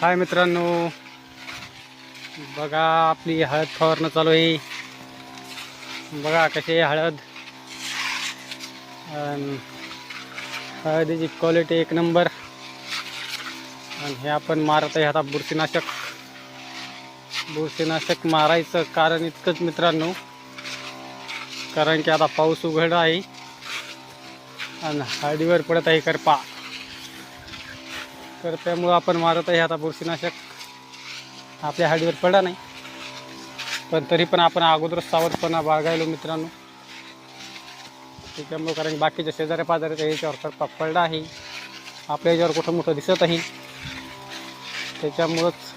हाय मित्रांनो, बघा आपली हळद फवारणं चालू आहे. बघा कशी आहे हळद. हळदीची क्वालिटी एक नंबर. आणि हे आपण मारत आहे आता बुरशीनाशक मारायचं कारण इतकंच मित्रांनो, कारण की आता पाऊस उघडला आहे आणि हळदीवर पडत आहे करपा. तर त्यामुळं आपण मारत आहे आता बुरशीनाशक. आपल्या हळदीवर पडला नाही, पण तरी पण आपण अगोदरच सावधपणा बाळगायलो मित्रांनो. त्याच्यामुळं कारण बाकीच्या शेजाऱ्या पाजाऱ्याच्या ह्याच्यावर करपा पडला आहे, आपल्या ह्याच्यावर कुठं मोठं दिसत आहे. त्याच्यामुळंच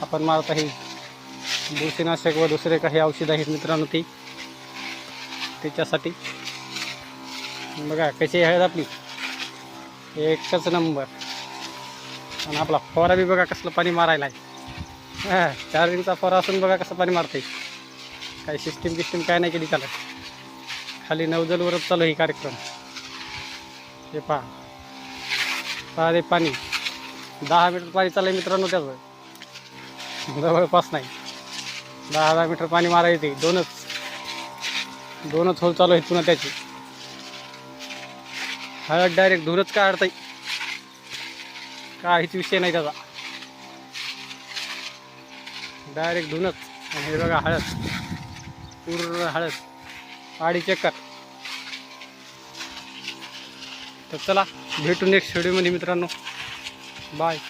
आपण मारत आहे बुरशीनाशक व दुसरे काही औषध आहेत मित्रांनो ती त्याच्यासाठी. बघा कशी हळद आपली एकच नंबर. आणि आपला फवारा बी बघा कसलं पाणी मारायला आहे. चार्जिंगचा फवारा असून बघा कसं पाणी मारते. काही सिस्टीम काय नाही केली त्याला, खाली नवजलवरच चालू ही कार्यक्रम. हे पहा रे पाणी 10 मीटर पाणी चालू आहे मित्रांनो. त्याचं जवळपास नाही 10 मीटर पाणी मारायचे. दोनच होल चालू आहेत पुन्हा त्याची. हळद डायरेक्ट धुरच काढताय, काहीच विषय नाही त्याचा, डायरेक्ट धुनच. आणि हे बघा हळद, पूर्ण हळद 2.5 एकर. तर चला भेटू नेक्स्ट व्हिडिओमध्ये मित्रांनो. बाय.